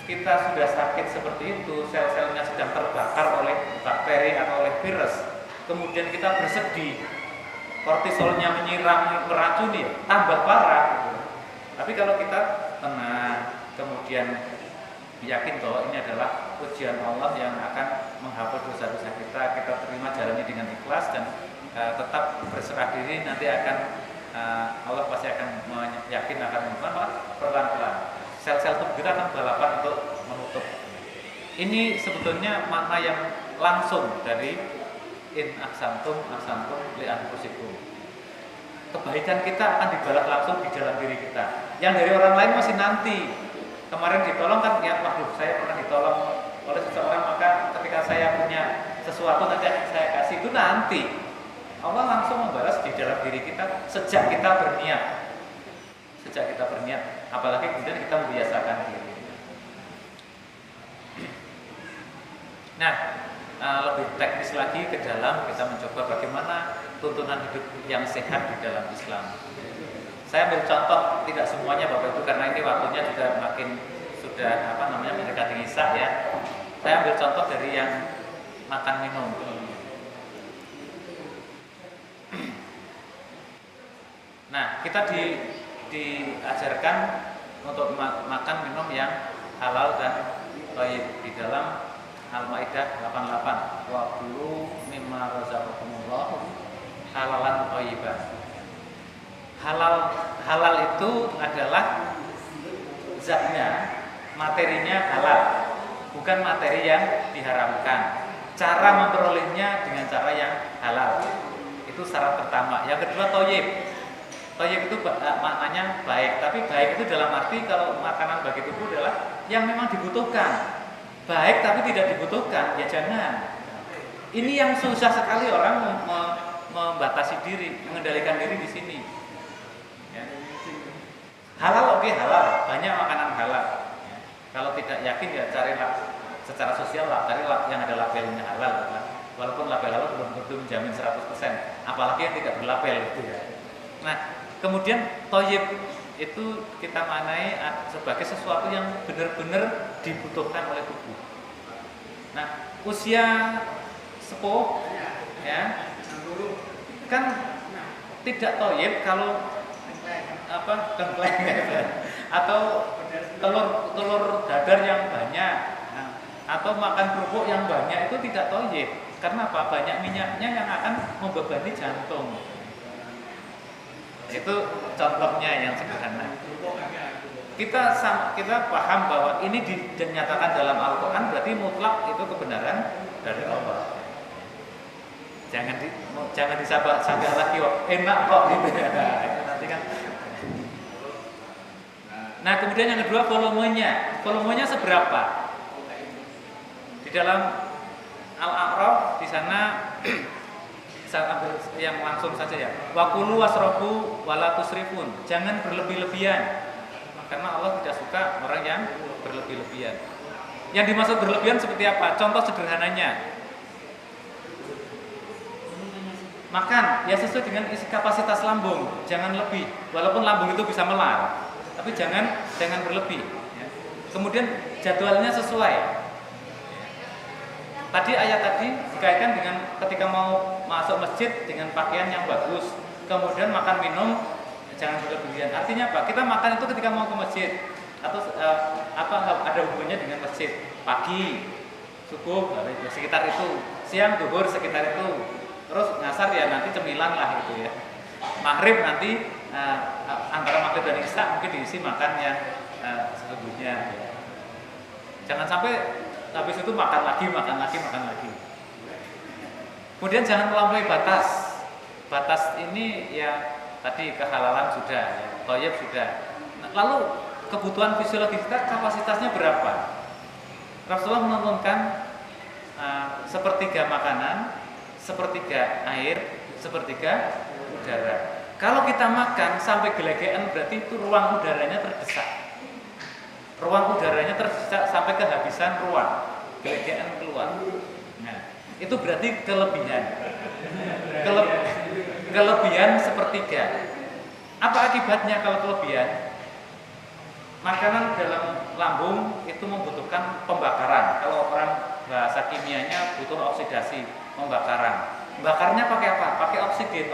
kita sudah sakit seperti itu, sel-selnya sedang terbakar oleh bakteri atau oleh virus, kemudian kita bersedih, kortisolnya menyiram, meracuni, tambah parah. Tapi kalau kita tenang, kemudian yakin bahwa ini adalah ujian Allah yang akan menghapus dosa-dosa kita. Kita terima jalannya dengan ikhlas dan tetap berserah diri. Nanti akan Allah pasti akan yakin akan pelan-pelan. Sel-sel tubuh kita akan balapan untuk menutup. Ini sebetulnya makna yang langsung dari in ahsantum li anfusikum. Kebaikan kita akan dibalas langsung di dalam diri kita. Yang dari orang lain masih nanti. Kemarin ditolong kan, ya waduh saya pernah ditolong oleh seseorang, maka ketika saya punya sesuatu nanti akan saya kasih, itu nanti. Allah langsung membalas di dalam diri kita sejak kita berniat. Sejak kita berniat, apalagi kemudian kita membiasakan diri. Nah, lebih teknis lagi ke dalam, kita mencoba bagaimana tuntunan hidup yang sehat di dalam Islam. Saya ambil contoh, tidak semuanya Bapak Ibu, karena ini waktunya juga sudah mendekati Isya ya. Saya ambil contoh dari yang makan minum. Nah, kita diajarkan untuk makan minum yang halal dan thayyib di dalam Al-Maidah 88. Wa kulu mimma razaqakumullah halalan thayyiban. Halal itu adalah zatnya, materinya halal, bukan materi yang diharamkan. Cara memperolehnya dengan cara yang halal. Itu syarat pertama. Yang kedua thayyib. Thayyib itu maknanya baik, tapi baik itu dalam arti kalau makanan bagi tubuh adalah yang memang dibutuhkan. Baik tapi tidak dibutuhkan, ya jangan. Ini yang susah sekali orang membatasi diri, mengendalikan diri di sini. Ya. Halal oke, halal, banyak makanan halal. Ya. Kalau tidak yakin ya carilah secara sosial lah, carilah yang ada labelnya halal. Walaupun label halal belum tentu menjamin 100%, apalagi yang tidak berlabel itu ya. Nah, kemudian thayyib itu kita maknai sebagai sesuatu yang benar-benar dibutuhkan oleh tubuh. Nah, usia sepuh ya kan tidak thayyib kalau gempleng atau telur dadar yang banyak, atau makan kerupuk yang banyak, itu tidak thayyib. Karena apa? Banyak minyaknya yang akan membebani jantung. Itu contohnya yang sederhana. Kita paham bahwa ini dinyatakan dalam Al-Quran, berarti mutlak itu kebenaran dari Allah. Jangan disabak lagi, enak kok gitu ya. Nanti kan. Nah, kemudian yang kedua volumenya seberapa? Di dalam Al-A'raf di sana saya ambil yang langsung saja ya. Wa kulu wasrobu wala tusrifun. Jangan berlebih-lebihan. Karena Allah tidak suka orang yang berlebih-lebihan. Yang dimaksud berlebihan seperti apa? Contoh sederhananya. Makan ya sesuai dengan isi kapasitas lambung, jangan lebih. Walaupun lambung itu bisa melar, tapi jangan berlebih. Ya. Kemudian jadwalnya sesuai. Tadi ayat tadi dikaitkan dengan ketika mau masuk masjid dengan pakaian yang bagus, kemudian makan minum jangan berlebihan. Artinya apa? Kita makan itu ketika mau ke masjid atau ada hubungannya dengan masjid. Pagi, subuh, sekitar itu. Siang, duhur, sekitar itu. Terus ngasar ya nanti cemilan lah gitu ya. Maghrib nanti antara maghrib dan isya mungkin diisi makan yang sesungguhnya. Jangan sampai habis itu makan lagi. Kemudian jangan melampaui batas. Batas ini ya tadi kehalalan sudah, ya, thayyib sudah. Nah, lalu kebutuhan fisiologi kita kapasitasnya berapa? Rasulullah menurunkan sepertiga makanan, sepertiga air, sepertiga udara. Kalau kita makan sampai gelegean berarti itu ruang udaranya terdesak. Ruang udaranya terdesak sampai kehabisan ruang, gelegean keluar. Nah, itu berarti kelebihan. Kelebihan sepertiga. Apa akibatnya kalau kelebihan? Makanan dalam lambung itu membutuhkan pembakaran. Kalau orang bahasa kimianya butuh oksidasi, pembakaran. Bakarnya pakai apa? Pakai oksigen.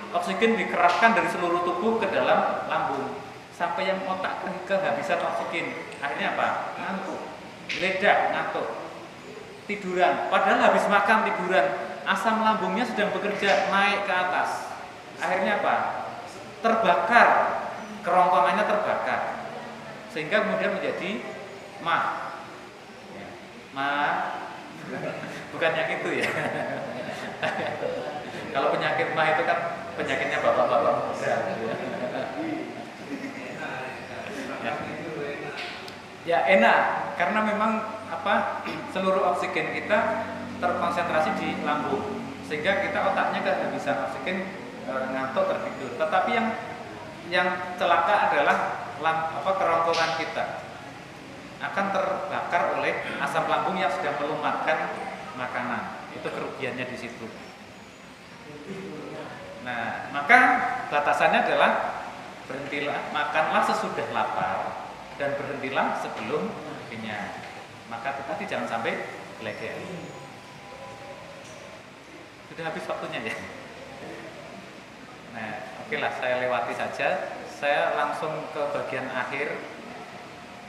Oksigen dikerapkan dari seluruh tubuh ke dalam lambung. sampai yang otak kehabisan oksigen. Akhirnya apa? Ngantuk, ledak, ngantuk, tiduran. Padahal habis makan tiduran, asam lambungnya sedang bekerja naik ke atas. Akhirnya apa? Terbakar, kerongkongannya terbakar, sehingga kemudian menjadi mah. Mah, bukan yang itu ya. Kalau penyakit mah itu kan penyakitnya bapak-bapak muda. Ya enak, karena memang seluruh oksigen kita terkonsentrasi di lambung, sehingga kita otaknya kehabisan oksigen, ngantuk, tertidur. Tetapi yang celaka adalah kerongkongan kita akan terbakar oleh asam lambung yang sedang melumatkan makanan. Itu kerugiannya di situ. Nah, maka batasannya adalah berhentilah, makanlah sesudah lapar dan berhentilah sebelum kenyang. Maka tadi jangan sampai leger. Sudah habis waktunya ya. Nah, oke lah, saya lewati saja. Saya langsung ke bagian akhir.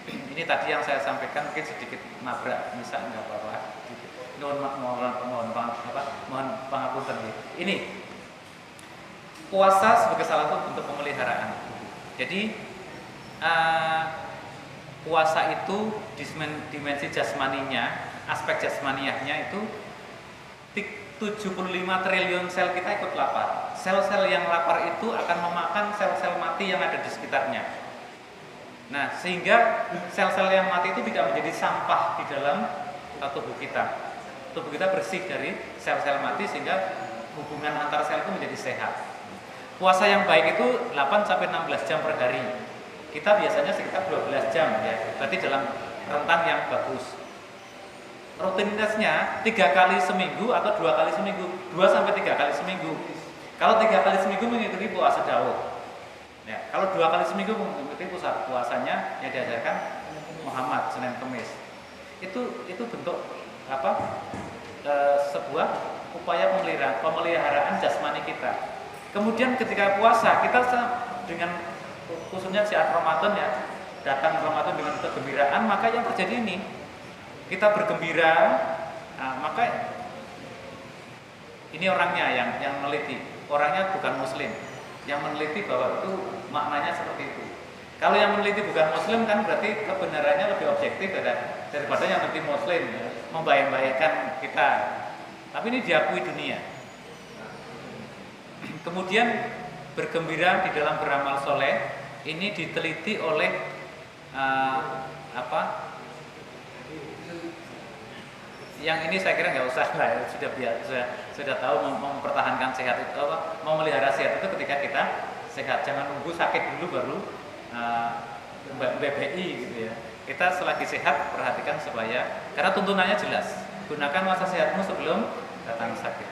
Ini tadi yang saya sampaikan mungkin sedikit nabrak, misal nggak apa-apa. Mohon pangapunten. Ini puasa sebagai salah satu bentuk pemeliharaan. Jadi puasa itu dimensi jasmaninya, aspek jasmaniahnya itu 75 triliun sel kita ikut lapar. Sel-sel yang lapar itu akan memakan sel-sel mati yang ada di sekitarnya. Nah, sehingga sel-sel yang mati itu tidak menjadi sampah di dalam tubuh kita. Tubuh kita bersih dari sel-sel mati sehingga hubungan antar sel itu menjadi sehat. Puasa yang baik itu 8-16 jam per hari. Kita biasanya sekitar 12 jam ya. Berarti dalam rentang yang bagus. Rutinitasnya 3 kali seminggu atau 2 kali seminggu, 2-3 kali seminggu. Kalau 3 kali seminggu mengikuti puasa Daud. Ya, kalau 2 kali seminggu mengikuti puasanya yang diajarkan Muhammad Senin Kamis. Itu bentuk sebuah upaya pemeliharaan jasmani kita. Kemudian ketika puasa kita dengan khususnya saat Ramadan ya, datang Ramadan dengan kegembiraan, maka yang terjadi ini kita bergembira, maka ini orangnya yang meneliti, orangnya bukan muslim, yang meneliti bahwa itu maknanya seperti itu. Kalau yang meneliti bukan muslim kan berarti kebenarannya lebih objektif daripada yang meneliti muslim, membayang-bayangkan kita. Tapi ini diakui dunia. Kemudian bergembira di dalam beramal soleh ini diteliti oleh yang ini saya kira nggak usah lah, sudah tahu mempertahankan sehat itu memelihara sehat itu ketika kita sehat, jangan nunggu sakit dulu baru BBI gitu ya. Kita selagi sehat perhatikan supaya, karena tuntunannya jelas, gunakan masa sehatmu sebelum datang sakit.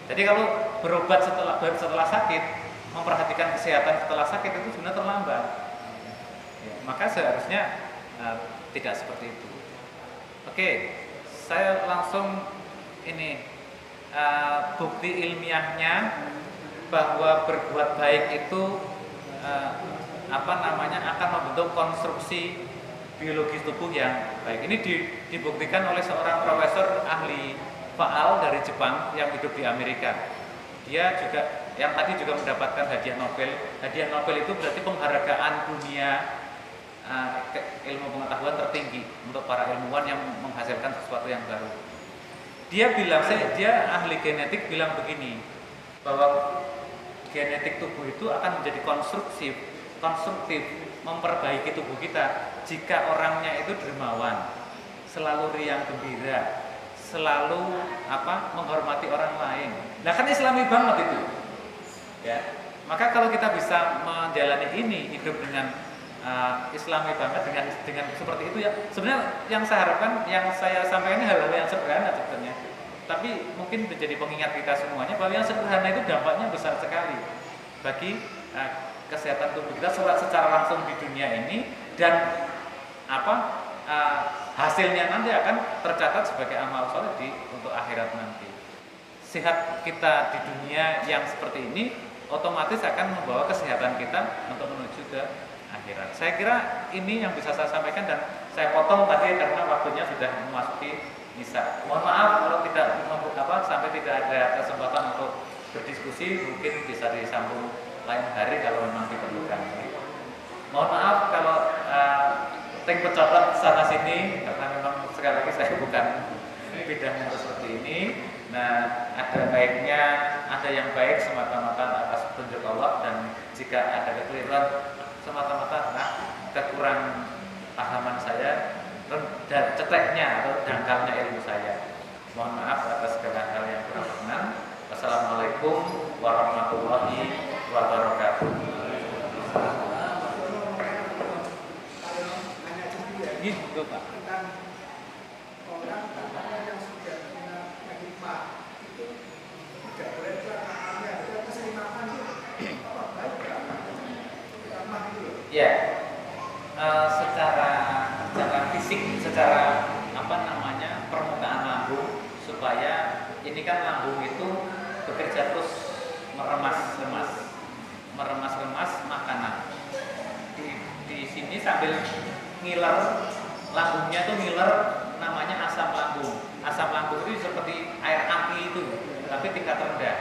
Jadi kalau berobat setelah sakit, memperhatikan kesehatan setelah sakit itu sebenarnya terlambat ya, maka seharusnya tidak seperti itu. Oke, saya langsung ini bukti ilmiahnya bahwa berbuat baik itu akan membentuk konstruksi biologis tubuh yang baik. Ini dibuktikan oleh seorang profesor ahli faal dari Jepang yang hidup di Amerika. Dia juga yang tadi juga mendapatkan hadiah Nobel. Hadiah Nobel itu berarti penghargaan dunia ilmu pengetahuan tertinggi untuk para ilmuwan yang menghasilkan sesuatu yang baru. Dia ahli genetik bilang begini, bahwa genetik tubuh itu akan menjadi konstruktif, memperbaiki tubuh kita jika orangnya itu dermawan, selalu riang gembira, selalu menghormati orang lain. Nah kan Islami banget itu. Ya, maka kalau kita bisa menjalani ini, hidup dengan Islami banget dengan seperti itu ya. Sebenarnya yang saya harapkan, yang saya sampaikan ini hal-hal yang sederhana sebetulnya. Tapi mungkin menjadi pengingat kita semuanya bahwa yang sederhana itu dampaknya besar sekali bagi kesehatan tubuh kita secara langsung di dunia ini, dan hasilnya nanti akan tercatat sebagai amal soleh untuk akhirat nanti. Sehat kita di dunia yang seperti ini otomatis akan membawa kesehatan kita untuk menuju ke akhirat. Saya kira ini yang bisa saya sampaikan dan saya potong tadi karena waktunya sudah memasuki misa. Mohon maaf kalau tidak sampai tidak ada kesempatan untuk berdiskusi, mungkin bisa disambung lain hari kalau memang diperlukan. Mohon maaf kalau ting pecotot sana sini karena memang sekali lagi saya bukan bidangnya seperti ini. Nah, ada baiknya, ada yang baik semata-mata atas petunjuk Allah, dan jika ada kekeliruan semata-mata kekurang pahaman saya dan ceteknya atau dangkalnya ilmu saya. Mohon maaf atas segala hal yang kurang berkenan. Wassalamualaikum warahmatullahi wabarakatuh. Gitu Pak. Ya, secara fisik, secara permukaan lambung, supaya ini kan lambung itu bekerja terus meremas makanan. Di sini sambil ngiler, lambungnya tuh ngiler, namanya asam lambung. Asam lambung itu seperti air api itu, tapi tingkat rendah,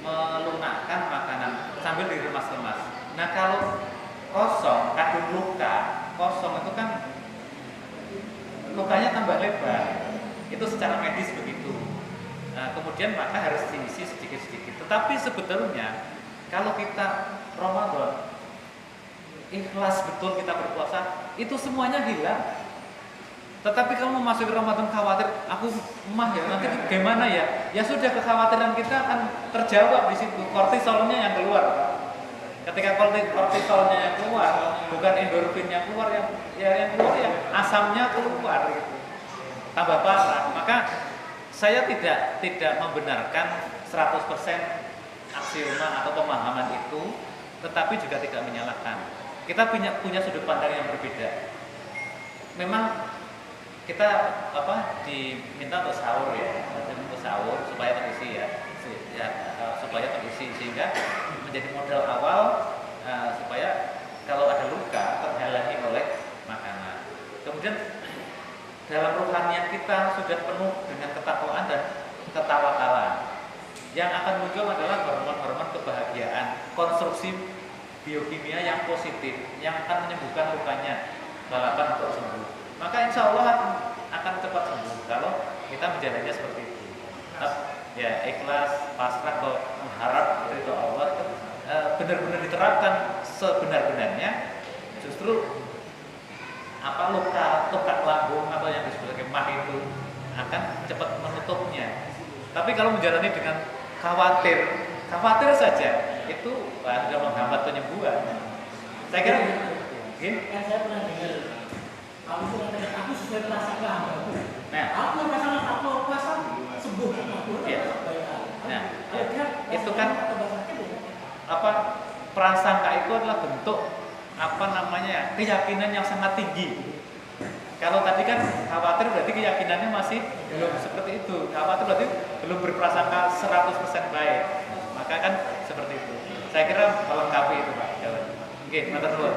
melunakkan makanan sambil diremas-remas. Nah, kalau kosong, kadung luka, kosong itu kan lukanya tambah lebar. Itu secara medis begitu. Nah, kemudian maka harus diisi sedikit-sedikit. Tetapi sebetulnya kalau kita Ramadan ikhlas betul kita berpuasa, itu semuanya hilang. Tetapi kalau memasuki Ramadan khawatir, aku emah ya nanti gimana ya? Ya sudah, kekhawatiran kita akan terjawab di situ. Kortisolnya yang keluar. Ketika kortisolnya yang keluar, bukan endorfinnya keluar, yang keluar ya asamnya keluar gitu. Tambah parah. Maka saya tidak membenarkan 100% aksioma atau pemahaman itu, tetapi juga tidak menyalahkan. Kita punya sudut pandang yang berbeda. Memang kita diminta untuk sahur ya, untuk sahur supaya terisi supaya terisi, sehingga menjadi modal awal supaya kalau ada luka terhalangi oleh makanan. Kemudian dalam rohaniat kita sudah penuh dengan ketakwaan dan ketawakalan. Yang akan muncul adalah hormon-hormon kebahagiaan, konstruksi biokimia yang positif yang akan menyembuhkan lukanya, balapan untuk sembuh. Maka insya Allah akan cepat sembuh kalau kita menjalannya seperti itu. Ya, ikhlas, pasrah, atau mengharap ridho Allah itu benar-benar diterapkan sebenar-benarnya. Justru luka lambung atau yang disebut sebagai mah itu akan cepat menutupnya. Tapi kalau menjalani dengan khawatir saja, itu sudah menghambat penyembuhan. Saya kira saya pernah dengar aku sudah merasakan hambaku. Nah, aku merasakan aku puasa sembuh. Ya. Nah, itu kan prasangka itu adalah bentuk keyakinan yang sangat tinggi. Kalau tadi kan khawatir berarti keyakinannya masih belum seperti itu. Khawatir berarti belum berprasangka 100% baik. Maka kan seperti itu. Saya kira melengkapi itu Pak. Oke, matur nuwun.